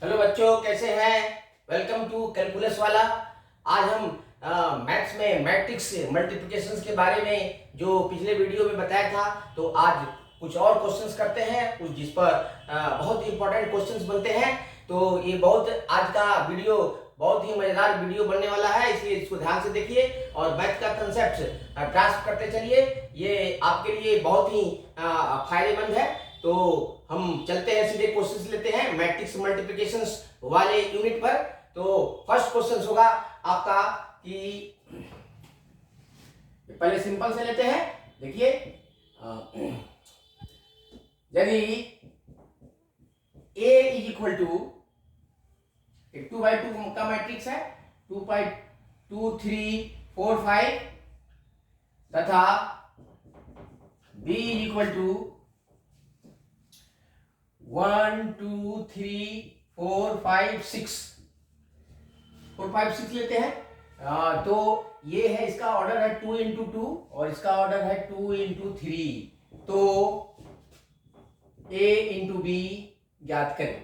Hello बच्चों, कैसे हैं। वेलकम टू कैलकुलस वाला। आज हम मैथ्स में मैट्रिक्स मल्टीप्लिकेशंस के बारे में जो पिछले वीडियो में बताया था, तो आज कुछ और क्वेश्चंस करते हैं कुछ जिस पर बहुत ही इंपॉर्टेंट क्वेश्चंस बनते हैं। तो ये बहुत आज का वीडियो बहुत ही मजेदार वीडियो बनने वाला है, इसलिए इसको ध्यान से देखिए और मैथ का कंसेप्ट ग्रास्प करते चलिए। ये आपके लिए बहुत ही फायदेमंद है। तो हम चलते हैं, सीधे क्वेश्चंस लेते हैं मैट्रिक्स मल्टीप्लिकेशंस वाले यूनिट पर। तो फर्स्ट क्वेश्चन होगा आपका कि पहले सिंपल से लेते हैं। देखिए, यदि A इज इक्वल टू एक 2x2 का मैट्रिक्स है, 2 3 4 5 तथा B इज इक्वल टू 1 2 3 4 5 6 4 5 6 लेते हैं। तो ये है, इसका ऑर्डर है 2 इंटू 2 और इसका ऑर्डर है 2 इंटू 3। तो A इंटू बी ज्ञात करें।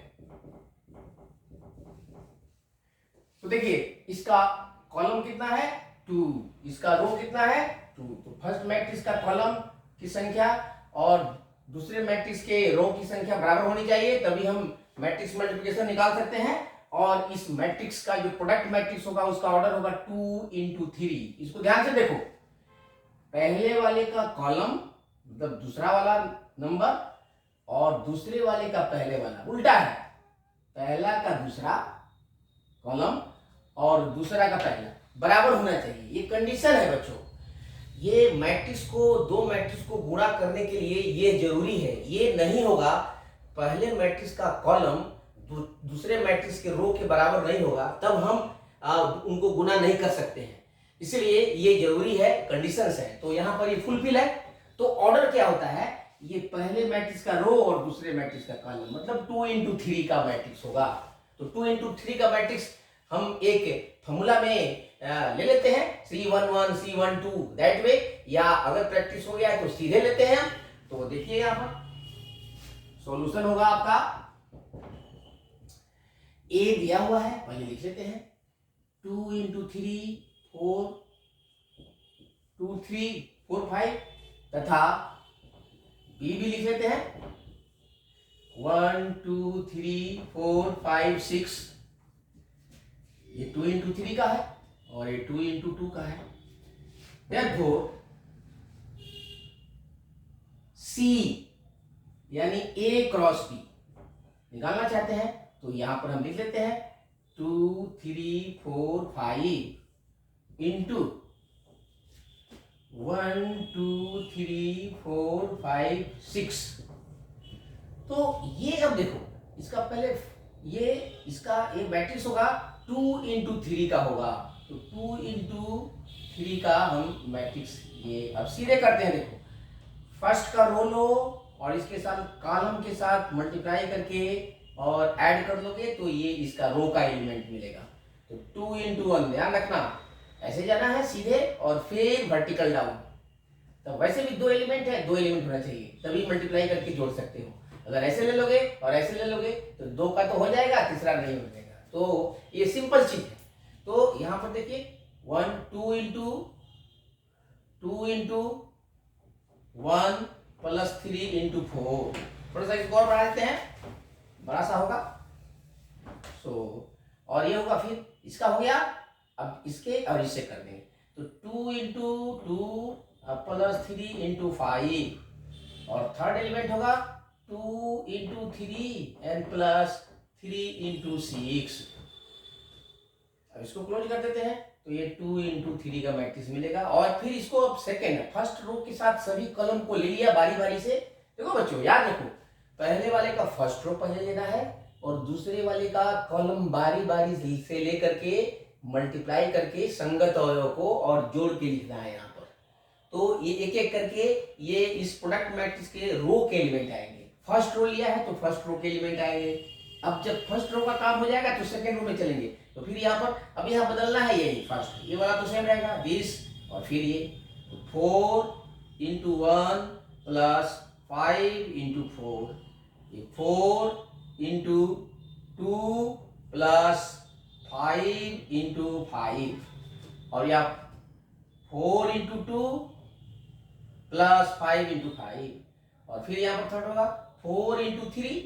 तो देखिए, इसका कॉलम कितना है 2, इसका रो कितना है 2। तो फर्स्ट मैट्रिक्स का कॉलम की संख्या और दूसरे मैट्रिक्स के रो की संख्या बराबर होनी चाहिए, तभी हम मैट्रिक्स मल्टीप्लिकेशन निकाल सकते हैं। और इस मैट्रिक्स का जो प्रोडक्ट मैट्रिक्स होगा उसका ऑर्डर होगा 2 इंटू 3। इसको ध्यान से देखो, पहले वाले का कॉलम मतलब दूसरा वाला नंबर और दूसरे वाले का पहले वाला उल्टा है, पहला का दूसरा कॉलम और दूसरा का पहला बराबर होना चाहिए। ये कंडीशन है बच्चों। ये मैट्रिक्स को, दो मैट्रिक्स को गुणा करने के लिए ये जरूरी है। ये नहीं होगा, पहले मैट्रिक्स का कॉलम दूसरे मैट्रिक्स के रो के बराबर नहीं होगा, तब हम उनको गुणा नहीं कर सकते हैं। इसलिए ये जरूरी है, कंडीशंस है। तो यहाँ पर ये फुलफिल है। तो ऑर्डर क्या होता है, ये पहले मैट्रिक्स का रो और दूसरे मैट्रिक्स का कॉलम, मतलब 2 इंटू 3 का मैट्रिक्स होगा। तो 2 इंटू 3 का मैट्रिक्स हम एक फॉर्मूला में ले लेते हैं, C11 C12 दैट वे, या अगर प्रैक्टिस हो गया है तो सीधे लेते हैं हम। तो देखिए, यहाँ पर सॉल्यूशन होगा आपका, A दिया हुआ है, पहले लिख लेते हैं 2 इंटू 3 4 2 3 4 5 तथा B भी लिख लेते हैं 1 2 3 4 5 6। ये 2 इंटू 3 का है और ये 2 इंटू 2 का है। Therefore C यानी A क्रॉस B निकालना चाहते हैं, तो यहां पर हम लिख लेते हैं 2 3 4 5 इंटू 1 2 3 4 5 6। तो ये अब देखो, इसका पहले इसका एक मैट्रिक्स होगा 2 इंटू 3 का होगा। तो 2 इंटू 3 का हम मैट्रिक्स ये अब सीधे करते हैं। देखो, फर्स्ट का रो लो और इसके साथ कॉलम के साथ मल्टीप्लाई करके और ऐड कर लोगे तो ये इसका रो का एलिमेंट मिलेगा। तो 2 इंटू 1, ध्यान रखना ऐसे जाना है सीधे और फिर वर्टिकल डाउन। तो वैसे भी 2 एलिमेंट है, 2 एलिमेंट होना चाहिए, तभी मल्टीप्लाई करके जोड़ सकते हो। अगर ऐसे ले लोगे और ऐसे ले लोगे तो 2 का तो हो जाएगा, तीसरा नहीं हो जाएगा। तो ये सिंपल चीज है। तो यहां पर देखिए 2 इंटू 1 प्लस 3 इंटू 4। थोड़ा सा इसको और बढ़ा देते हैं, बड़ा सा होगा। और ये होगा, फिर इसका हो गया। अब इसके और इससे कर देंगे तो 2 इंटू 2 प्लस 3 इंटू 5 और थर्ड एलिमेंट होगा 2 इंटू 3 एंड प्लस 3 इंटू 6। अब इसको क्लोज कर देते हैं तो ये 2 इंटू 3 का मैट्रिक्स मिलेगा। और फिर इसको अब सेकेंड फर्स्ट रो के साथ सभी कॉलम को ले लिया बारी बारी से। देखो बच्चों, याद रखो, पहले वाले का फर्स्ट रो पहले लेना है और दूसरे वाले का कॉलम बारी बारी से लेकर के मल्टीप्लाई करके संगत अवयव को और जोड़ के लिखना है यहाँ पर। तो ये एक एक करके ये इस प्रोडक्ट मैट्रिक्स के रो के एलिमेंट आएंगे। फर्स्ट रो लिया है तो फर्स्ट रो के एलिमेंट आएंगे। अब जब फर्स्ट रो का काम हो जाएगा तो सेकेंड रो में चलेंगे। तो फिर यहाँ पर अब यहाँ बदलना है, यही फर्स्ट ये वाला तो सेम रहेगा 20 और फिर ये 4 इंटू 1 प्लस 5 इंटू 4, ये 4 इंटू 2 प्लस 5 इंटू 5 और या 4 इंटू 2 प्लस 5 इंटू 5 और फिर यहां पर थर्ड होगा 4 इंटू 3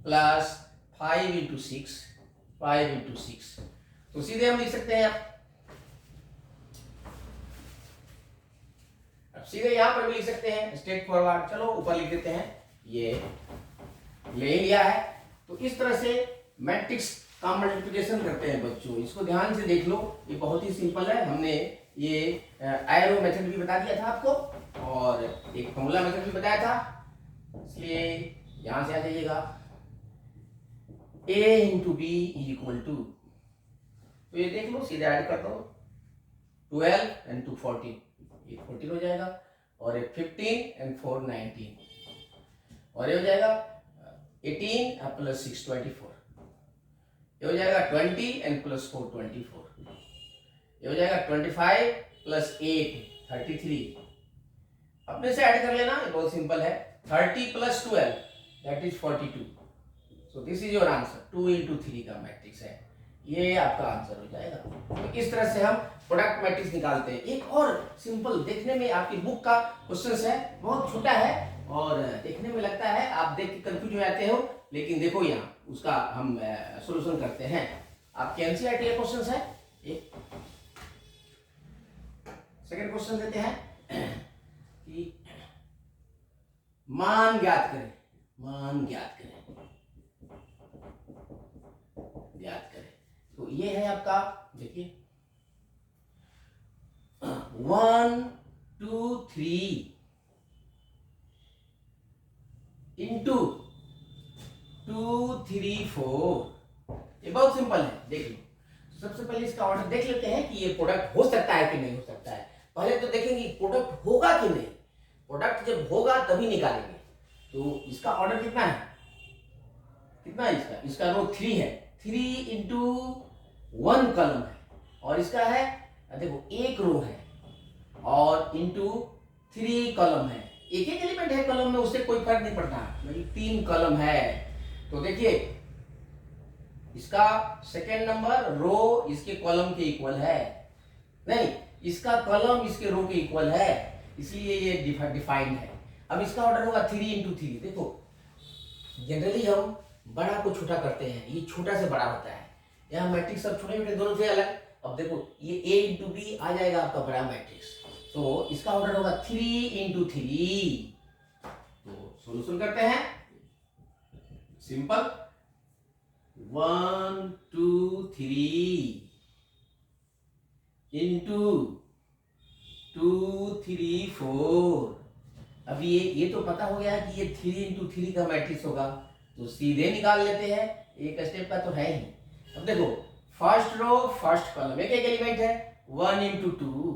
प्लस 5 इंटू 6 5 इंटू 6। तो सीधे हम लिख सकते हैं अब सीधे यहां पर भी लिख सकते हैं स्ट्रेट फॉरवर्ड। चलो ऊपर लिख देते हैं, ये ले लिया है। तो इस तरह से मैट्रिक्स का मल्टीप्लिकेशन करते हैं बच्चों। इसको ध्यान से देख लो, ये बहुत ही सिंपल है। हमने ये एरो मेथड भी बता दिया था आपको और एक फॉर्मूला मेथड भी बताया था, इसलिए यहां से आ जाइएगा। a into B is equal to, तो ये देख लो सीधे ऐड कर दो 12 एंड 2 14, ये 14 हो जाएगा और ये 15 एंड 4 19 और ये हो जाएगा 18 प्लस 6 24, ये हो जाएगा 20 एंड प्लस 4 24, ये हो जाएगा 25 प्लस 8 33। अपने से ऐड कर लेना, ये बहुत सिंपल है। 30 plus 12 that is 42। So this is your answer. 2 into 3 का मैट्रिक्स है, ये आपका आंसर हो जाएगा। तो इस तरह से हम प्रोडक्ट मैट्रिक्स निकालते हैं। एक और सिंपल, देखने में आपकी बुक का क्वेश्चन है, बहुत छोटा है और देखने में लगता है आप देख के कंफ्यूज हो जाते हो, लेकिन देखो यहाँ उसका हम सॉल्यूशन करते हैं। आपके एनसीईआरटी का क्वेश्चन है। एक सेकंड क्वेश्चन देते हैं कि मान ज्ञात करें, मान ज्ञात करें, ज्ञात करें। तो ये है आपका, देखिए 1 2 3 इंटू 2 3 4, ये बहुत सिंपल है, देख लो। सबसे पहले इसका ऑर्डर देख लेते हैं कि ये प्रोडक्ट हो सकता है कि नहीं हो सकता है। पहले तो देखेंगे प्रोडक्ट होगा कि नहीं। प्रोडक्ट जब होगा तभी निकालेंगे। तो इसका ऑर्डर कितना है, कितना है इसका, इसका रो 3 है। 3 इंटू 1 कॉलम है और इसका है, देखो एक रो है और इंटू 3 कॉलम है। एक एक एलिमेंट है कॉलम में, उससे कोई फर्क नहीं पड़ता, भाई 3 कॉलम है। तो देखिए इसका सेकेंड नंबर रो इसके कॉलम के इक्वल है, नहीं इसका कॉलम इसके रो के इक्वल है, इसलिए ये डिफाइंड है। अब इसका ऑर्डर होगा 3 इंटू 3। देखो जनरली हम बड़ा को छोटा करते हैं, ये छोटा से बड़ा होता है। यहाँ मैट्रिक्स सब छोटे छोटे दोनों से अलग। अब देखो ये a इंटू बी आ जाएगा आपका बड़ा मैट्रिक्स, तो इसका ऑर्डर होगा 3 इंटू 3। तो सॉल्यूशन करते हैं, सिंपल 1 2 3 इंटू 2 3 4। अब ये तो पता हो गया कि ये 3 इंटू 3 का मैट्रिक्स होगा, तो सीधे निकाल लेते हैं, एक स्टेप का तो है ही। अब देखो फर्स्ट रो फर्स्ट कॉलम, एक एक एलिमेंट है, 1 इंटू 2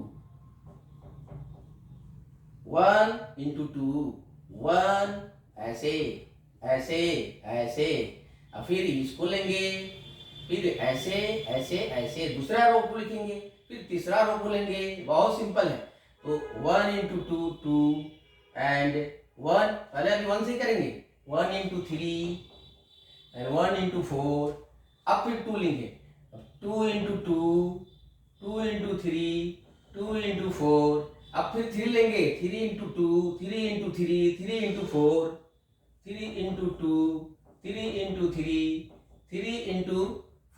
1 इंटू 2 1, ऐसे ऐसे ऐसे। अब फिर इसको लेंगे, फिर ऐसे ऐसे ऐसे दूसरा रो को लिखेंगे, फिर तीसरा रो को लेंगे। बहुत सिंपल है। तो 1 इंटू 2 2 एंड 1, पहले अभी 1 से ही करेंगे, 1 इंटू 3 एंड 1 इंटू 4। अब फिर 2 लेंगे, 2 इंटू 2 2 इंटू 3 2 इंटू 4। अब फिर 3 लेंगे, 3 into 2 3 into 3 3 into 4 3 into 2 3 into 3 3 into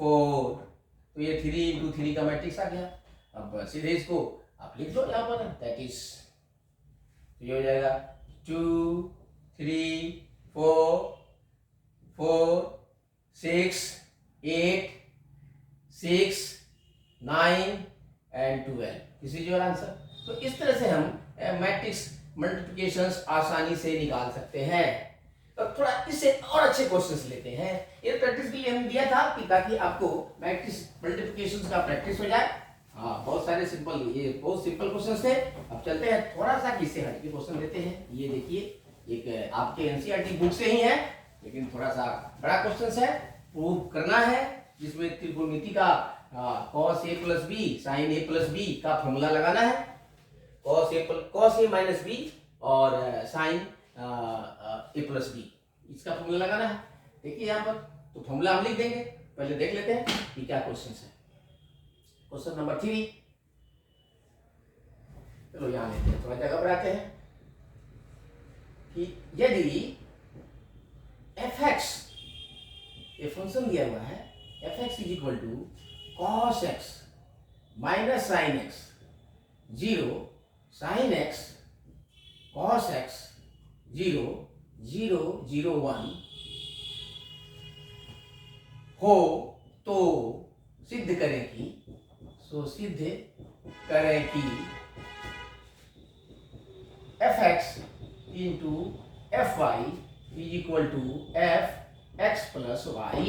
4। तो ये 3 इंटू 3 का मैट्रिक्स आ गया। अब सीधे इसको आप लिख दो यहाँ पर, दैट इज ये हो जाएगा 2 3 4 4 6 8 6 9 and 12। This is your answer. तो इस तरह से हम मैट्रिक्स मल्टीप्लिकेशंस आसानी से निकाल सकते हैं। तो थोड़ा इससे और अच्छे क्वेश्चंस लेते हैं। ये प्रैक्टिस के लिए हम दिया था कि ताकि आपको मैट्रिक्स मल्टीप्लिकेशंस का प्रैक्टिस हो जाए। हाँ, बहुत सारे सिंपल, ये बहुत सिंपल क्वेश्चंस थे। अब चलते हैं थोड़ा सा इससे हटके क्वेश्चन लेते हैं। ये देखिए एक आपके एनसीईआरटी बुक से ही है, लेकिन थोड़ा सा बड़ा क्वेश्चन है, प्रूव करना है, जिसमें त्रिकोणमिति का cos a plus B sin a plus B का फॉर्मूला लगाना है। cos a माइनस बी और sin a प्लस बी, इसका फॉर्मूला लगाना है। देखिए यहाँ पर तो फॉर्मूला हम लिख देंगे। पहले देख लेते हैं कि क्या क्वेश्चन है। क्वेश्चन नंबर 3, चलो यहाँ लेते हैं, थोड़ा जगह बनाते हैं कि यदि fx, ये फंक्शन दिया हुआ है, fx is equal to cos x minus sine x, 0 sine x cos x, 0 0 0 1 हो तो सिद्ध करें कि, सिद्ध करें कि fx into fy is equal to fx plus y।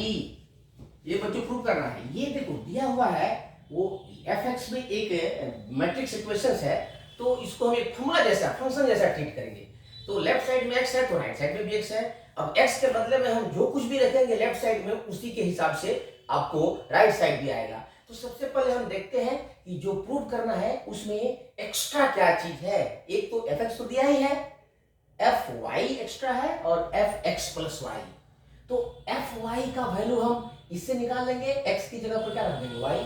ये बच्चों प्रूव करना है। ये देखो दिया हुआ है, वो fx में एक मैट्रिक्स इक्वेशन है, तो इसको हम एक फॉर्मूला जैसा, फंक्शन जैसा ट्रीट करेंगे। तो लेफ्ट साइड में x है तो राइट साइड में भी x है। अब x के बदले में हम जो कुछ भी रखेंगे लेफ्ट साइड में, उसी के हिसाब से आपको राइट साइड भी आएगा। तो सबसे पहले हम देखते हैं कि जो प्रूव करना है उसमें एक्स्ट्रा क्या चीज है। एक तो fx तो दिया ही है, fy एक्स्ट्रा है और fx प्लस y। तो fy का वैल्यू हम इससे निकाल लेंगे, x की जगह पर क्या रख देंगे y,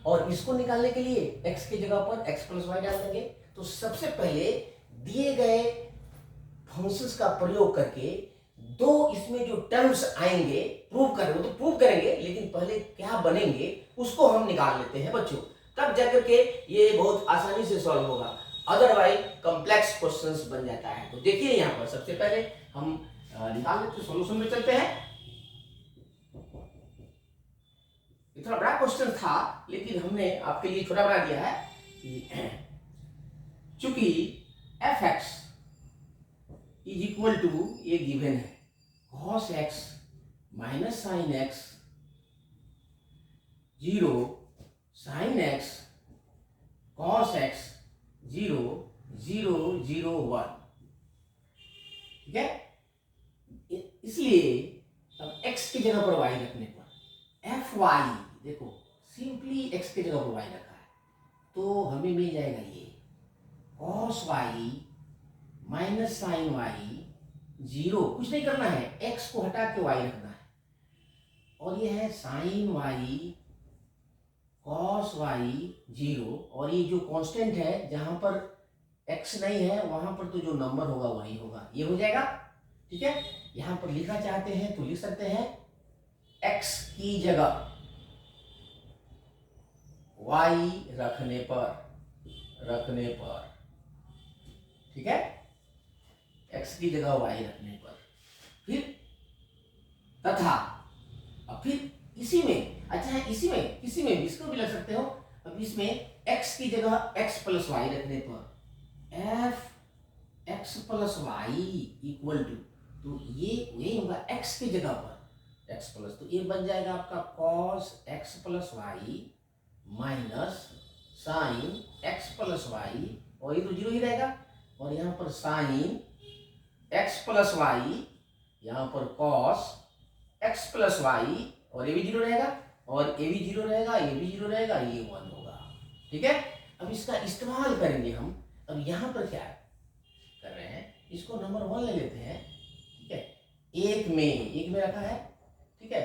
और इसको निकालने के लिए x की जगह पर x प्लस y डाल देंगे। तो सबसे पहले दिए गए फंक्शंस का प्रयोग करके दो इसमें जो टर्म्स आएंगे प्रूव करेंगे, तो प्रूव करेंगे, लेकिन पहले क्या बनेंगे उसको हम निकाल लेते हैं बच्चों, तब जाकर के ये बहुत आसानी से सॉल्व होगा। अदरवाइज कॉम्प्लेक्स क्वेश्चंस बन जाता है। तो देखिए यहाँ पर सबसे पहले हम निकाल लेते हैं, सॉल्यूशन में चलते हैं। ये थोड़ा बड़ा क्वेश्चन था, लेकिन हमने आपके लिए छोटा बना दिया है कि चूंकि fx इज इक्वल टू, ये गिवन है, cos x minus sine x, 0 sine x cos x, 0 0 0 1, ठीक है। इसलिए अब x की जगह पर y रखने पर fy, देखो सिंपली x की जगह पर y रखा है, तो हमें मिल जाएगा ये cos y minus sine y, 0, कुछ नहीं करना है, x को हटा के y रखना है, और ये है साइन y cos y, 0, और ये जो कांस्टेंट है जहां पर x नहीं है वहां पर तो जो नंबर होगा वही होगा, ये हो जाएगा, ठीक है। यहां पर लिखना चाहते हैं तो लिख सकते हैं x की जगह y रखने पर, ठीक है, x की जगह y रखने पर, फिर तथा, अब फिर इसी में, अच्छा इसी में, किसी में भी, इसको भी लग सकते हो। अब इसमें x की जगह x प्लस वाई रखने पर f x plus Y equal to, तो ये यही होगा x की जगह पर x प्लस, तो ये बन जाएगा आपका cos x plus Y minus sine x plus Y, और ये तो 0 ही रहेगा, और यहाँ पर साइन x प्लस वाई, यहाँ पर cos x प्लस वाई, और ये भी 0 रहेगा, और ये भी 0 रहेगा, ये भी 0 रहेगा, ये 1 होगा, ठीक है। अब इसका इस्तेमाल करेंगे हम। अब यहाँ पर क्या कर रहे हैं, इसको नंबर 1 ले लेते हैं, ठीक है, एक में रखा है, ठीक है,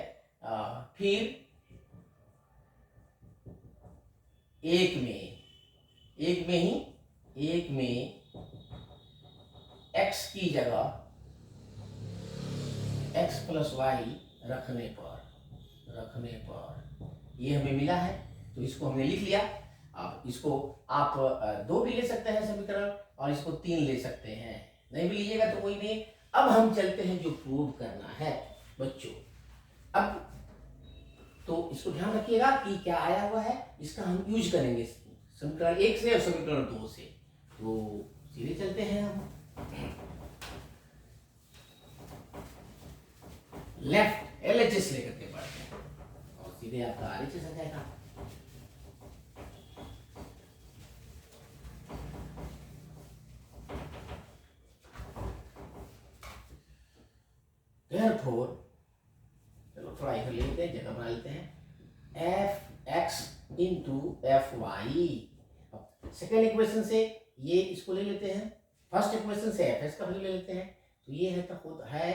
फिर एक में x की जगह x प्लस वाई रखने पर ये हमें मिला है, तो इसको हमने लिख लिया। अब इसको आप 2 भी ले सकते हैं समीकरण, और इसको 3 ले सकते हैं, नहीं भी लीजिएगा तो कोई नहीं। अब हम चलते हैं जो प्रूव करना है बच्चों। अब तो इसको ध्यान रखिएगा कि क्या आया हुआ है, इसका हम यूज करेंगे समीकरण 1 से और समीकरण 2 से। तो सीधे चलते हैं हम लेफ्ट LHS लेकर के पढ़ते हैं, और सीधे आपका RHS आ जाएगा। Therefore, चलो थोड़ा इधर ले लेते हैं, जगह बना लेते हैं, fx into fy। Second equation से ये इसको ले लेते हैं, फर्स्ट इक्वेशन से fx का वैल्यू ले लेते हैं, तो ये है तो खुद है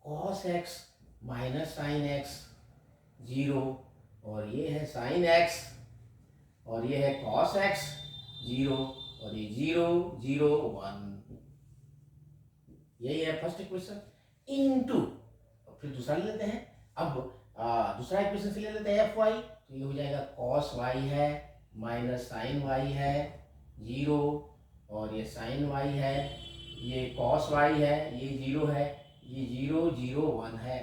cos x minus sine x 0, और ये है साइन x, और ये है कॉस x 0, और ये 0 0 1। यही है फर्स्ट इक्वेशन इनटू, फिर दूसरा ले लेते हैं। अब दूसरा इक्वेशन से ले लेते हैं fy, तो ये हो जाएगा cos y है माइनस साइन y है 0, और ये साइन y है, ये cos y है, ये 0 है, ये 0 0 1 है।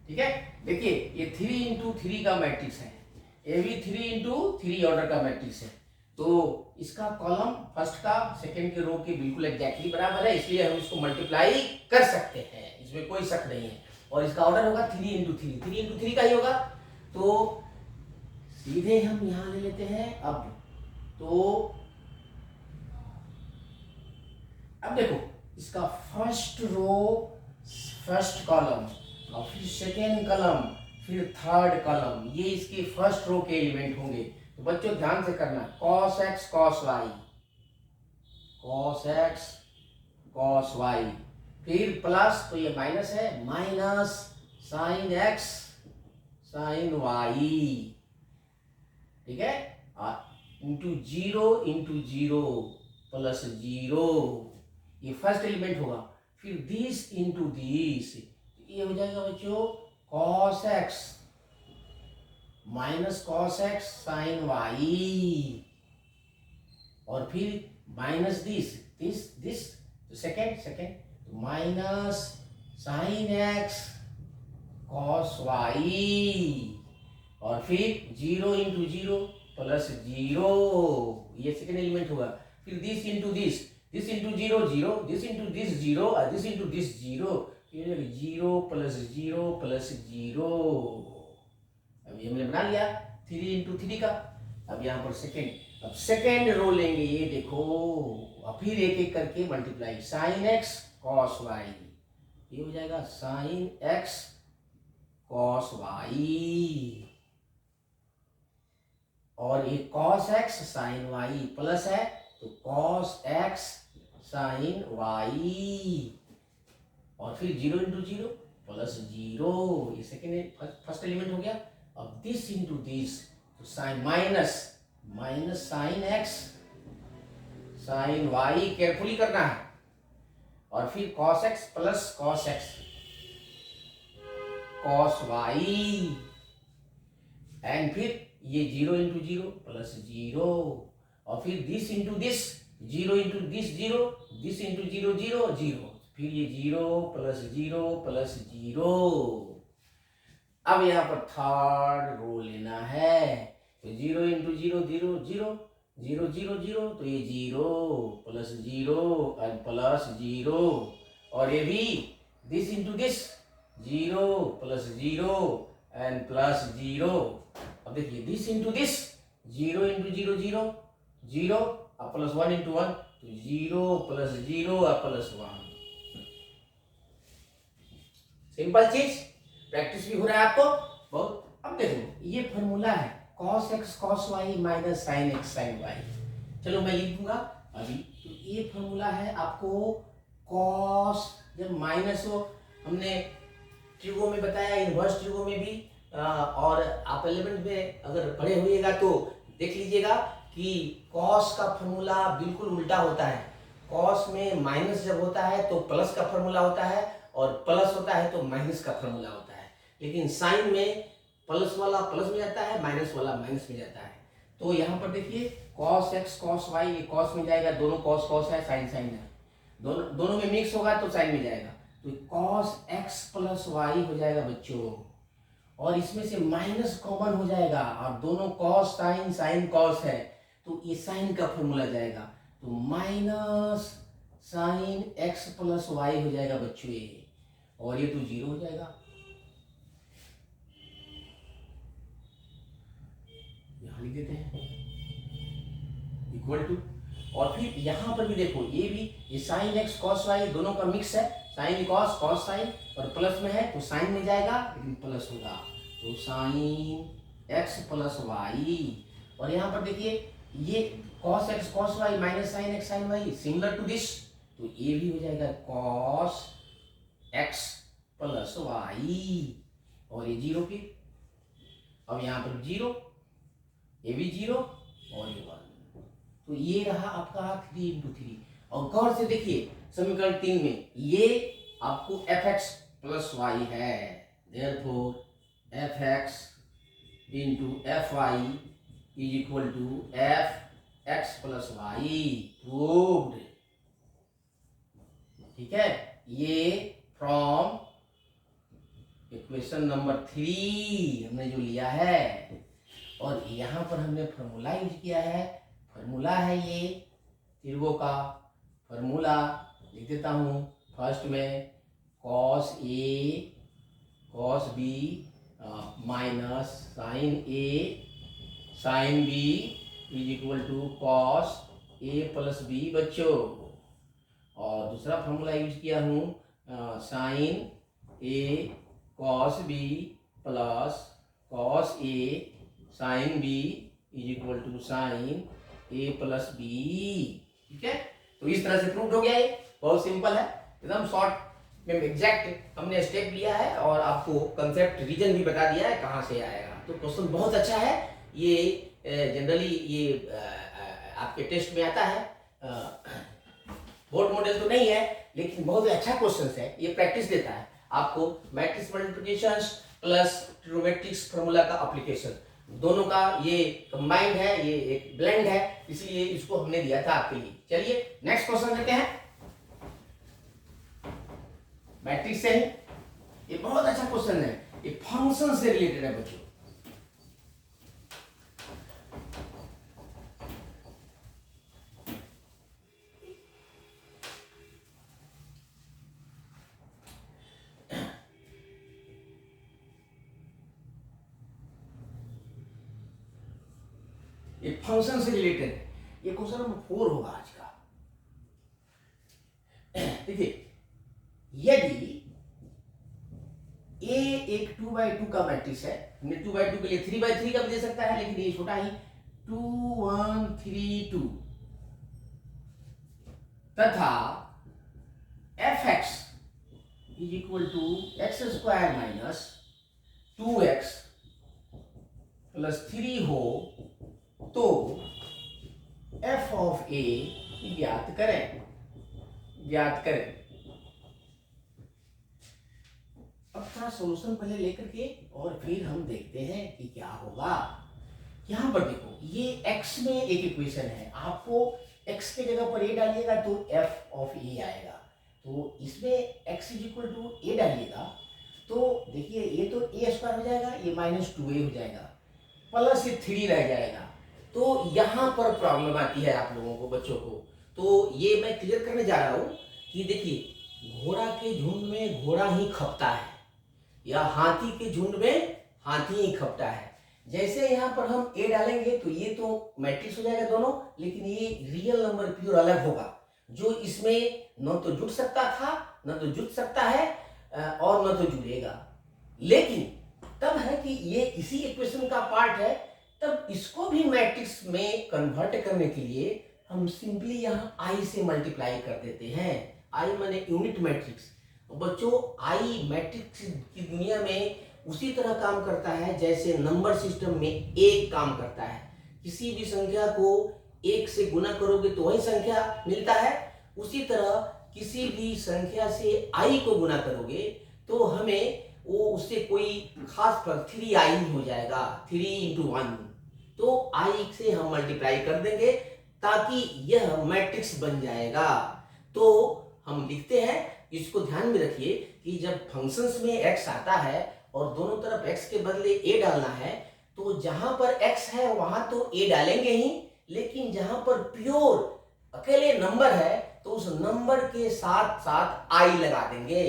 ठीक है, देखिए ये 3 इंटू 3 का मैट्रिक्स है, ये भी 3 इंटू 3 ऑर्डर का मैट्रिक्स है। तो इसका कॉलम फर्स्ट का सेकंड के रो के बिल्कुल एग्जैक्टली बराबर है, इसलिए हम इसको मल्टीप्लाई कर सकते हैं, इसमें कोई शक नहीं है। और इसका ऑर्डर होगा 3 इंटू 3, 3 इंटू 3 का ही होगा। तो सीधे हम यहां ले लेते हैं। अब देखो इसका फर्स्ट रो फर्स्ट कॉलम, और फिर सेकेंड कॉलम, फिर थर्ड कॉलम, ये इसके फर्स्ट रो के एलिमेंट होंगे। तो बच्चों ध्यान से करना, cos x cos y, cos x cos y, फिर प्लस, तो ये माइनस है, minus sine x sine y, ठीक है, इंटू 0 प्लस 0, ये फर्स्ट एलिमेंट होगा। फिर दिस इंटू दिस, ये हो जाएगा बच्चों cos x minus cos x sine y, और फिर माइनस दिस तो second minus sine x cos y, और फिर 0 इंटू 0 प्लस 0, ये सेकेंड एलिमेंट होगा। फिर this into 0 0, this into this 0, और this into this 0, 0 plus 0 plus 0। अब ये हमने बना लिया 3 इंटू 3 का। अब यहाँ पर सेकेंड रो लेंगे, ये देखो, और फिर एक एक करके multiply, sine x cos y, ये हो जाएगा साइन x cos y, और ये cos x sine y plus है, तो cos x साइन y, और फिर 0 इंटू 0 प्लस 0, ये सेकेंड फर्स्ट एलिमेंट हो गया। अब दिस इंटू दिस, तो sine minus sine x sine y, carefully करना है, और फिर cos x plus cos x cos y, and फिर ये 0 इंटू 0 प्लस 0, और फिर this into this, 0 into this 0, this into 0 0 0, फिर ये 0 प्लस 0 प्लस 0। अब यहाँ पर थर्ड रो लेना है, तो 0 इंटू 0 0 0 0 0 0, तो ये 0 प्लस 0 एंड प्लस 0, और ये भी this into this, 0 plus 0 and plus 0। अब देखिए दिस इंटू दिस, 0 इंटू 0 0 0, और प्लस 1 इंटू 1, तो 0 प्लस 0 और प्लस 1। सिंपल चीज, प्रैक्टिस भी हो रहा है आपको बहुत। अब देखो ये फॉर्मूला है cos x cos y minus sine x sine y, चलो मैं लिख दूंगा अभी। तो ये फॉर्मूला है आपको cos, जब माइनस हो, हमने ट्रिगो में बताया, इनवर्स ट्रिगो में भी, और आप एलिमेंट में अगर पढ़े हुएगा तो देख लीजिएगा कि cos का फॉर्मूला बिल्कुल उल्टा होता है। cos में माइनस जब होता है तो प्लस का फॉर्मूला होता है, और प्लस होता है तो माइनस का फॉर्मूला होता है। लेकिन साइन में प्लस वाला प्लस में जाता है, माइनस वाला माइनस में जाता है। तो यहाँ पर देखिए cos x cos y, ये cos में जाएगा, दोनों cos है, साइन है, दोनों में मिक्स होगा तो साइन में जाएगा, तो cos x प्लस y हो जाएगा बच्चों, और इसमें से माइनस कॉमन हो जाएगा, और दोनों cos साइन cos है, तो ये साइन का फॉर्मूला जाएगा, तो minus sine x plus y हो जाएगा बच्चों ये, और ये तो 0 हो जाएगा, यहां लिख देते हैं इक्वल टू। और फिर यहां पर भी देखो, ये साइन x cos y दोनों का मिक्स है, साइन cos साइन, और प्लस में है तो साइन में जाएगा, लेकिन प्लस होगा, तो साइन x प्लस y। और यहाँ पर देखिए ये cos x cos y minus sine x sine y similar to this, तो ये भी हो जाएगा cos x प्लस y, और ये 0 फिर अब यहाँ पर 0, ये भी 0 और ये 1। तो ये रहा आपका 3 इंटू 3। और गौर से देखिए समीकरण 3 में ये आपको fx प्लस वाई है, therefore fx into fy is equal to fx plus Y, proved. ठीक है, ये फ्रॉम इक्वेशन नंबर 3 हमने जो लिया है, और यहाँ पर हमने फॉर्मूला यूज किया है। फॉर्मूला है ये त्रिभुज का फॉर्मूला, लिख देता हूँ। फर्स्ट में cos A cos B minus sine A sine B is equal to cos A plus B बच्चों। और दूसरा फॉर्मूला यूज किया हूँ sine A cos B plus cos A sine B is equal to sine A plus B। ठीक है, तो इस तरह से प्रूव हो गया। ये बहुत सिंपल है, एकदम शॉर्ट में एग्जैक्ट हमने स्टेप लिया है और आपको कंसेप्ट रीजन भी बता दिया है कहाँ से आएगा। तो क्वेश्चन बहुत अच्छा है ये, जनरली ये आपके टेस्ट में आता है। बोर्ड मॉडल तो नहीं है लेकिन बहुत अच्छा क्वेश्चन है, ये प्रैक्टिस देता है आपको मैट्रिक्स मल्टीप्लिकेशन प्लस ट्रिग्नोमेट्रिक्स फार्मूला का एप्लीकेशन, दोनों का ये कंबाइंड है, ये एक ब्लेंड है, इसलिए इसको हमने दिया था आपके लिए। चलिए नेक्स्ट क्वेश्चन लेते हैं मैट्रिक्स से ही। ये बहुत अच्छा क्वेश्चन है, ये फंक्शन से रिलेटेड है बच्चों। ये फंक्शन से रिलेटेड है, ये क्वेश्चन नंबर 4 होगा आज का। देखिए यदि A एक 2/2 का मैट्रिक्स है, हमने 2/2 के लिए 3/3 का भी दे सकता है, लेकिन ये छोटा ही 2 1 3 2 तथा fx is equal to X square minus 2x plus 3 हो तो f ऑफ a ज्ञात करें। अब थोड़ा सोल्यूशन पहले लेकर के और फिर हम देखते हैं कि क्या होगा। यहां पर देखो ये x में एक इक्वेशन है, आपको x के जगह पर a डालिएगा तो f ऑफ a आएगा। तो इसमें x is equal to a डालिएगा तो देखिए ये तो a स्क्वायर हो जाएगा, ये माइनस 2a हो जाएगा, प्लस ये 3 रह जाएगा। तो यहाँ पर प्रॉब्लम आती है आप लोगों को, बच्चों को। तो ये मैं क्लियर करने जा रहा हूँ कि देखिए घोड़ा के झुंड में घोड़ा ही खपता है या हाथी के झुंड में हाथी ही खपता है। जैसे यहाँ पर हम a डालेंगे तो ये तो मैट्रिक्स हो जाएगा दोनों, लेकिन ये रियल नंबर प्योर अलग होगा, जो इसमें न तो जुड़ सकता था न तो जुड़ सकता है और न तो जुड़ेगा। लेकिन तब है कि ये इसी इक्वेशन का पार्ट है, तब इसको भी मैट्रिक्स में कन्वर्ट करने के लिए हम सिंपली यहाँ i से मल्टीप्लाई कर देते हैं। i माने यूनिट मैट्रिक्स। बच्चों i मैट्रिक्स की दुनिया में उसी तरह काम करता है जैसे नंबर सिस्टम में एक काम करता है। किसी भी संख्या को एक से गुना करोगे तो वही संख्या मिलता है, उसी तरह किसी भी संख्या से i को गुना करोगे तो हमें वो उससे कोई खास फर्क 3i हो जाएगा, 3 into 1। तो i से हम मल्टीप्लाई कर देंगे ताकि यह मैट्रिक्स बन जाएगा। तो हम लिखते हैं, इसको ध्यान में रखिए कि जब फंक्शंस में x आता है और दोनों तरफ x के बदले a डालना है तो जहां पर x है वहां तो a डालेंगे ही, लेकिन जहां पर प्योर अकेले नंबर है तो उस नंबर के साथ साथ i लगा देंगे।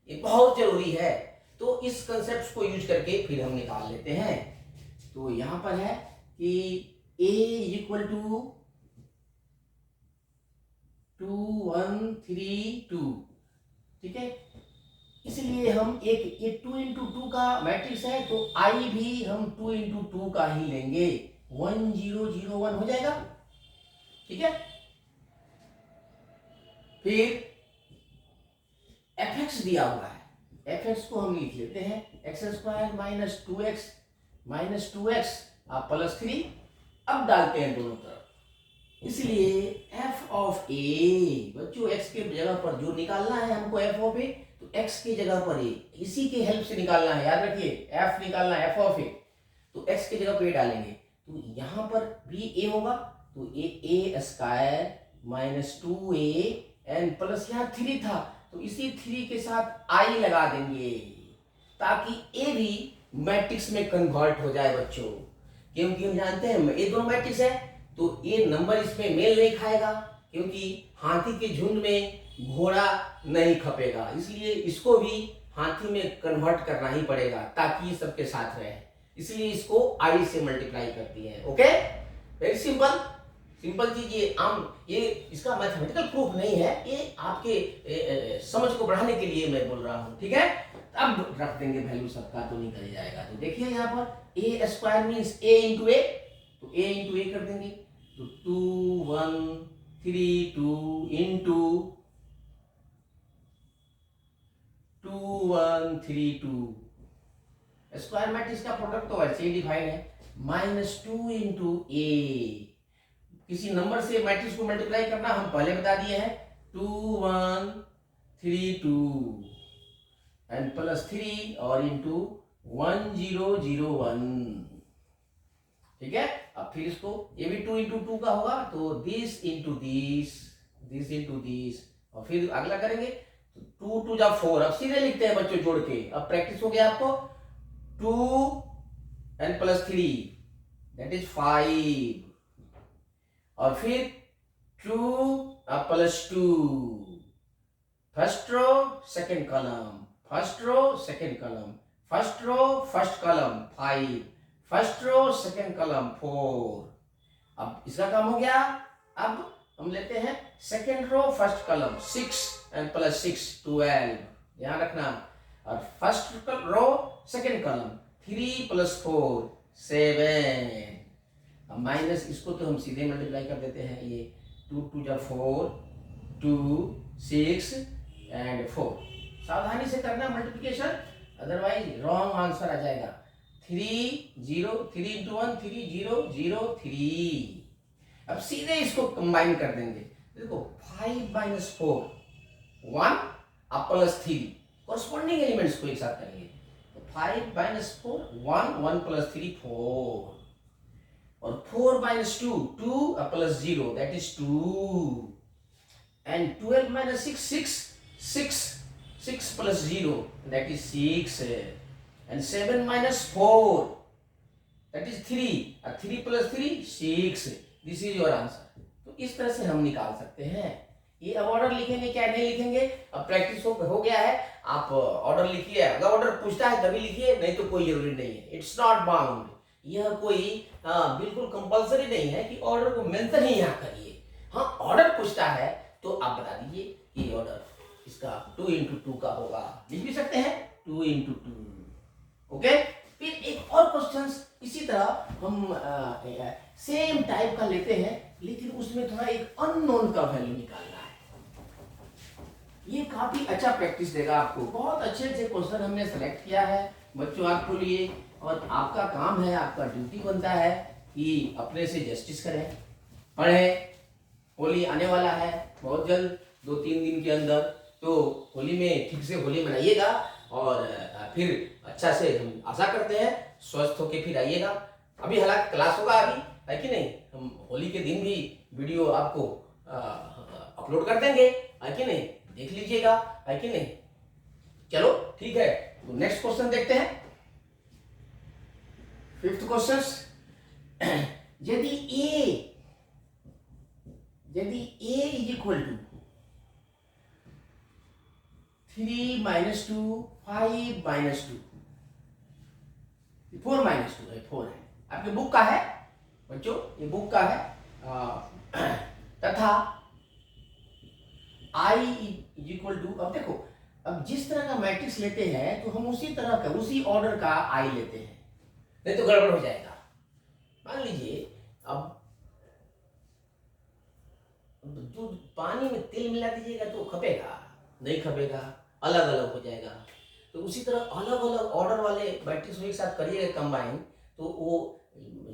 ये बहुत जरूरी है। तो इस कंसेप्ट को यूज करके फिर हम निकाल लेते हैं। तो यहां पर है कि a इक्वल टू 2 1 3 2, ठीक है। इसलिए हम एक ये 2 into 2 का मैट्रिक्स है तो i भी हम 2 into 2 का ही लेंगे, 1 0 0 1 हो जाएगा, ठीक है। फिर fx दिया हुआ है, fx को हम लिख लेते हैं x square minus 2x -2x आप +3 अब डालते हैं दोनों तरफ। इसलिए f ऑफ a बच्चों x के जगह पर जो निकालना है हमको f ऑफ a, तो x की जगह पर a, इसी के हेल्प से निकालना है, याद रखिए f निकालना है f ऑफ a, तो x की जगह पे a डालेंगे, तो यहाँ पर भी a होगा, तो a square -2a n plus यहाँ 3 था, तो इसी 3 के साथ i लगा देंगे ताकि a भी मैट्रिक्स में कन्वर्ट हो जाए बच्चों, क्योंकि हम जानते हैं ये दोनों मैट्रिक्स है, तो ये नंबर इसमें मेल नहीं खाएगा, क्योंकि हाथी के झुंड में घोड़ा नहीं खपेगा, इसलिए इसको भी हाथी में कन्वर्ट करना ही पड़ेगा ताकि ये सबके साथ रहे, इसलिए इसको i से मल्टीप्लाई करती है। ओके, वेरी सिंपल, सिंपल चीज ये इसका मैथमेटिकल प्रूफ नहीं है, ये आपके समझ को बढ़ाने के लिए मैं बोल रहा हूँ, ठीक है। अब रख देंगे वैल्यू सबका, तो निकल जाएगा। तो देखिए यहाँ पर a square means a into a, तो a इंटू ए कर देंगे, तो 2 1 3 2 इंटू 2 1 3 2 स्क्वायर मैट्रिक्स का प्रोडक्ट तो ऐसे ही डिफाइन है, -2 इंटू ए, किसी नंबर से मैट्रिक्स को मल्टीप्लाई करना हम पहले बता दिए हैं, 2 1 3 2 एंड +3 और इंटू 1 0 0 1, ठीक है। अब फिर इसको ये भी 2 इंटू 2 का होगा, तो this into this into this, और फिर अगला करेंगे तो 2 2 जा 4, अब सीधे लिखते हैं बच्चों जोड़ के, अब प्रैक्टिस हो गया आपको, 2 एंड +3 दैट इज 5, और फिर 2 +2, first row second column, first row second column, first row first column 5, first row second column 4, अब इसका काम हो गया। अब हम लेते हैं second row first column 6 and +6 12, ध्यान रखना, और फर्स्ट रो सेकंड कॉलम 3 + 4 7, अब माइनस इसको तो हम सीधे मल्टीप्लाई कर देते हैं, ये 2 2 जा 4 2 6 एंड 4, सावधानी से करना मल्टीप्लिकेशन, अदरवाइज रॉन्ग आंसर आ जाएगा। 3 0 3 इंटू 1 3 0 0 3, अब सीधे इसको कंबाइन कर देंगे, देखो 5 - 4 1 अब +3, कॉरस्पॉन्डिंग एलिमेंट्स को एक साथ करेंगे, तो 5 - 4 1 1 +3 4, और 4 - 2 2 +0 that is 2, and 12 - 6 6 6 + 0 that is 6, and 7 - 4 that is 3, 3 + 3 6, this is your answer। तो इस तरह से हम निकाल सकते हैं। ये अब ऑर्डर लिखेंगे क्या नहीं लिखेंगे, अब प्रैक्टिस हो गया है, आप ऑर्डर लिखिए, अगर ऑर्डर पूछता है तभी लिखिए, नहीं तो कोई जरूरी नहीं है, इट्स नॉट बाउंड, यह कोई बिल्कुल कंपलसरी नहीं है कि ऑर्डर को मेंशन ही यहाँ करिए। हाँ, ऑर्डर पूछता है तो आप बता दीजिए ये ऑर्डर इसका 2 इंटू 2 का होगा, लिख भी सकते हैं 2 इंटू 2। ओके, फिर एक और क्वेश्चन इसी तरह हम सेम टाइप का लेते हैं, लेकिन उसमें थोड़ा एक अननोन का वैल्यू निकालना है। ये काफी अच्छा प्रैक्टिस देगा आपको, बहुत अच्छे अच्छे क्वेश्चन हमने सेलेक्ट किया है बच्चों आपके लिए, और आपका काम है, आपका ड्यूटी बनता है कि अपने से जस्टिस करें, पढ़ें। होली आने वाला है बहुत जल्द, 2-3 दिन के अंदर, तो होली में ठीक से होली मनाइएगा, और फिर अच्छा से हम आशा करते हैं स्वस्थ होके फिर आइएगा। अभी हालांकि क्लास होगा अभी, है कि नहीं, हम होली के दिन भी वीडियो आपको अपलोड कर देंगे, है कि नहीं, देख लीजिएगा, है कि नहीं। चलो ठीक है, तो नेक्स्ट क्वेश्चन देखते हैं, 5th क्वेश्चन। यदि a इज इक्वल टू 3 - 2 5 - 2 4 - 2 है, 4 है, आपके बुक का है बच्चों, ये बुक का है, तथा i इज इक्वल टू, अब देखो, अब जिस तरह का मैट्रिक्स लेते हैं तो हम उसी तरह का उसी ऑर्डर का i लेते हैं, नहीं तो गड़बड़ हो जाएगा। मान लीजिए अब दूध पानी में तेल मिला दीजिएगा तो खपेगा, नहीं खपेगा, अलग अलग हो जाएगा। तो उसी तरह अलग अलग ऑर्डर वाले मैट्रिक्स एक साथ करिएगा कंबाइन, तो वो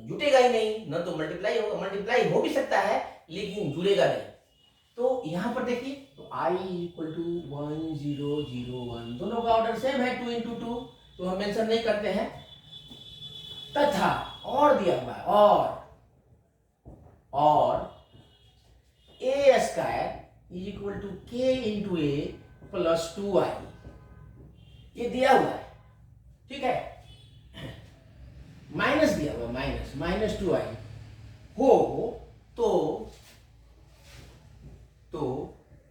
जुटेगा ही नहीं, न तो मल्टीप्लाई होगा, मल्टीप्लाई हो भी सकता है लेकिन जुड़ेगा नहीं। तो यहाँ पर देखिए, तो I इक्वल टू 1001, दोनों का ऑर्डर सेम है 2 इंटू 2, तो हम मेंशन नहीं करते हैं। तथा और दिया हुआ है, और ए स्क्वायर इज इक्वल टू के इंटू ए प्लस 2i, ये दिया हुआ है, ठीक है। माइनस दिया हुआ, माइनस 2i हो तो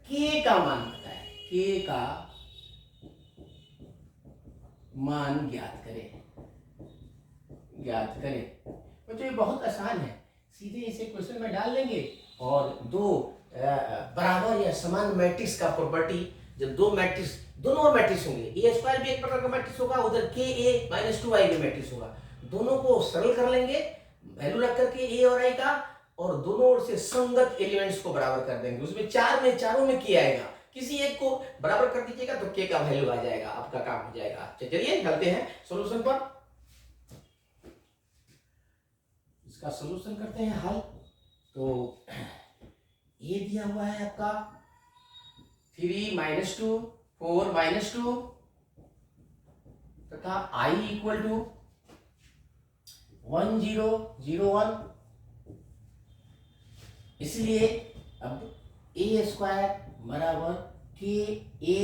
k का मान पता है, k का मान ज्ञात करें। बच्चों ये बहुत आसान है, सीधे इसे क्वेश्चन में डाल लेंगे और दो बराबर या समान मैट्रिक्स का प्रॉपर्टी, जब दो मैट्रिक्स, दोनों और मैट्रिक्स होंगे, ए स्क्वायर भी एक प्रकार का मैट्रिक्स होगा, उधर के ए माइनस 2i भी मैट्रिक्स होगा, दोनों को सरल कर लेंगे वैल्यू रख करके ए और आई का, और दोनों ओर से संगत एलिमेंट्स को बराबर कर देंगे। उसमें चारों में के आएगा, किसी एक को बराबर कर दीजिएगा तो के का वैल्यू आ जाएगा, आपका काम हो जाएगा। चलिए चलते हैं सॉल्यूशन पर, इसका सॉल्यूशन करते हैं हल। तो ये दिया हुआ है आपका 3 माइनस 2 4 माइनस 2 तथा I इक्वल टू 1001, इसलिए अब ए स्क्वायर बराबर के ए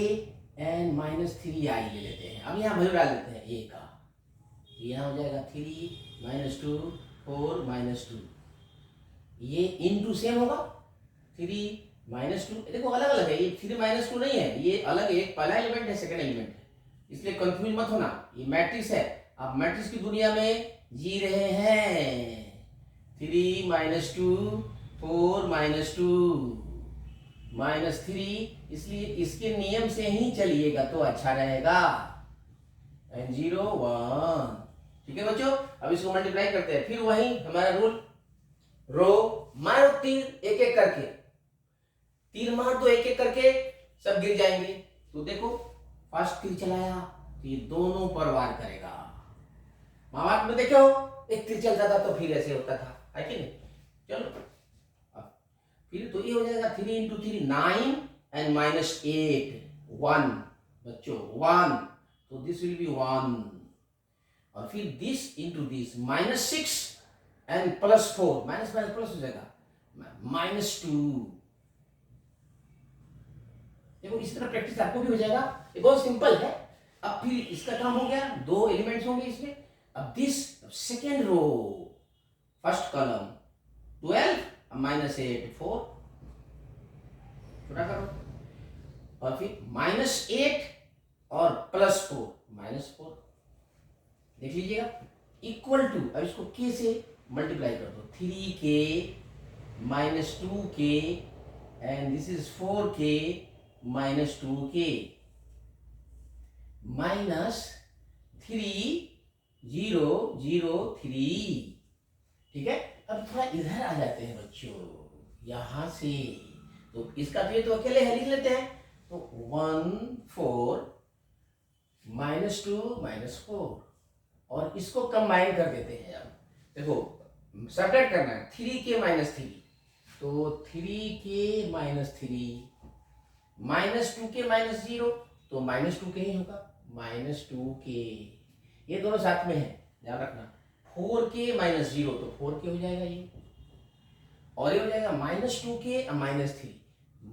एन माइनस 3i ले लेते हैं। अब यहाँ वैल्यू डाल देते हैं ए का, यहाँ हो जाएगा 3 माइनस 2 4 माइनस 2, ये इनटू सेम होगा 3 माइनस 2, देखो अलग अलग है, ये 3 माइनस 2 नहीं है, ये अलग है, एक पहला एलिमेंट है सेकंड एलिमेंट है, इसलिए कंफ्यूज मत होना, ये मैट्रिक्स है। आप मैट्रिक्स की दुनिया में जी रहे हैं, 3 माइनस 2 4 माइनस 2 माइनस 3, इसलिए इसके नियम से ही चलिएगा तो अच्छा रहेगा। एंड 0 1, ठीक है बच्चों। अब इसको मल्टीप्लाई करते हैं, फिर वही हमारा रूल, रो मारो तीर एक एक करके, तीर मार दो एक एक करके, सब गिर जाएंगे। तो देखो फर्स्ट तीर चलाया तो ये दोनों पर वार करेगा। महाभारत में देखो एक तीर चलता था तो फिर ऐसे होता था, है कि नहीं। चलो फिर तो ये हो जाएगा 3 इंटू 3 9 एंड माइनस 8 1 बच्चों 1, तो दिस विल बी 1, और फिर this into this minus 6 and plus 4, minus minus plus हो जाएगा माइनस 2। देखो इस तरह प्रैक्टिस आपको भी हो जाएगा, ये बहुत सिंपल है। अब फिर इसका काम हो गया, दो एलिमेंट्स होंगे इसमें। अब this second row first column 12 minus 8 4, छोटा करो, और फिर माइनस 8 और प्लस 4 माइनस 4, देख लीजिएगा इक्वल टू, अब इसको के से मल्टीप्लाई कर दो, 3k minus 2k and this is 4k minus 2k minus 3 0 0 3, ठीक है। अब थोड़ा इधर आ जाते हैं बच्चों, यहां से, तो इसका तो ये तो अकेले है, लिख लेते हैं। तो 1 4 माइनस 2 माइनस 4, और इसको कंबाइन कर देते हैं। अब देखो सब्ट्रैक्ट करना है, 3k माइनस 3, तो 3k minus 3 minus 2k minus 0, तो माइनस 2k ही होगा, माइनस 2k, ये दोनों साथ में है ध्यान रखना। 4k माइनस 0, तो 4k हो जाएगा ये, और ये हो जाएगा minus 2k minus 3,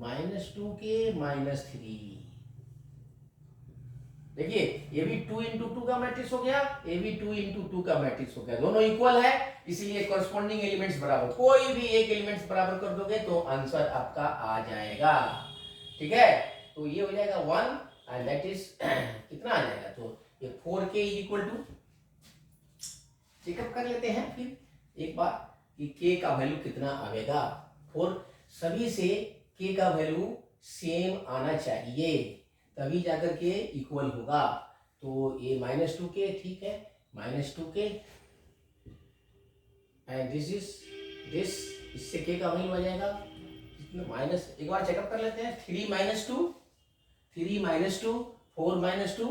minus 2k minus 3। देखिए ये भी 2 इंटू 2 का मैट्रिक्स हो गया, ये भी 2 इंटू 2 का मैट्रिक्स हो गया, दोनों इक्वल है, इसीलिए कॉरस्पॉन्डिंग एलिमेंट्स बराबर, कोई भी एक एलिमेंट्स बराबर कर दोगे तो आंसर आपका आ जाएगा, ठीक है। तो ये हो जाएगा 1 एंड दैट इज कितना आ जाएगा, तो ये 4k इक्वल टू, चेकअप कर लेते हैं फिर एक बार कि k का वैल्यू कितना आएगा। 4 सभी से k का वैल्यू सेम आना चाहिए, तभी जाकर के इक्वल होगा। तो ये माइनस 2k, ठीक है, minus 2k and this is this, इससे k का वैल्यू आ जाएगा माइनस, एक बार चेकअप कर लेते हैं, 3 minus 2 3 minus 2 4 minus 2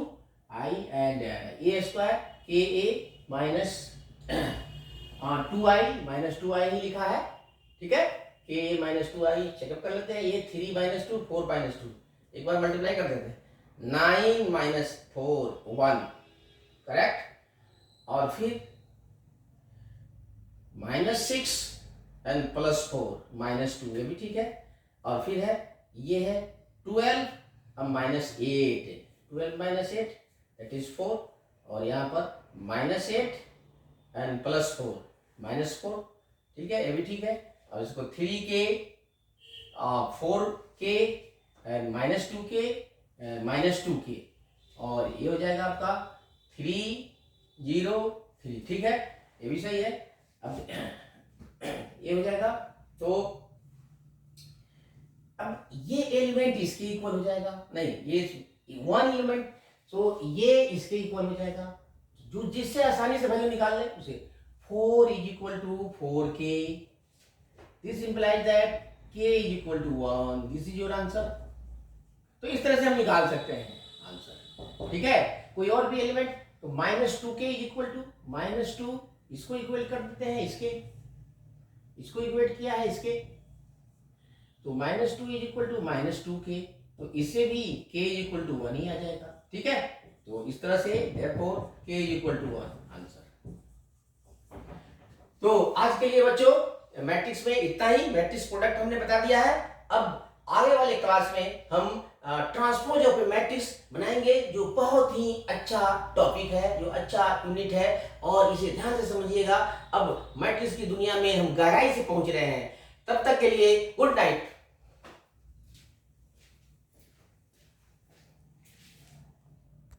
i and A square k a minus 2i minus 2i ही लिखा है, ठीक है। k माइनस 2i चेकअप कर लेते हैं। ये 3 माइनस 2 4 माइनस 2, एक बार मल्टीप्लाई कर देते हैं। 9 माइनस 4 1, करेक्ट। और फिर माइनस 6 एंड प्लस 4 माइनस 2, ये भी ठीक है। और फिर है ये है 12, अब माइनस 8, 12 माइनस 8 दैट इज 4, और यहाँ पर माइनस 8 एंड प्लस 4 माइनस 4, ठीक है, ये भी ठीक है। अब इसको 3k 4k and minus 2k minus 2k, और ये हो जाएगा आपका 3 0 3, ठीक है, ये भी सही है। अब ये हो जाएगा, तो अब ये एलिमेंट इसके इक्वल हो जाएगा, नहीं ये वन एलिमेंट, तो ये इसके इक्वल हो जाएगा, जो जिससे आसानी से वैल्यू निकाल ले उसे। 4 is equal to 4k, this implies that k is equal to 1, this is your answer. तो इस तरह से हम निकाल सकते हैं आंसर, ठीक है। कोई और भी एलिमेंट, तो minus 2k is equal to minus 2, इसको इक्वल कर देते हैं इसके, इसको इक्वेट किया है इसके, तो minus 2 is equal to minus 2k, तो इससे भी k इज इक्वल टू 1 ही आ जाएगा, ठीक है। तो इस तरह से therefore k is equal to 1 answer. तो आज के लिए बच्चों मैट्रिक्स में इतना ही, मैट्रिक्स प्रोडक्ट हमने बता दिया है। अब आगे वाले क्लास में हम ट्रांसपोज ऑफ ए मैट्रिक्स बनाएंगे, जो बहुत ही अच्छा टॉपिक है, जो अच्छा यूनिट है, और इसे ध्यान से समझिएगा। अब मैट्रिक्स की दुनिया में हम गहराई से पहुंच रहे हैं। तब तक के लिए गुड नाइट।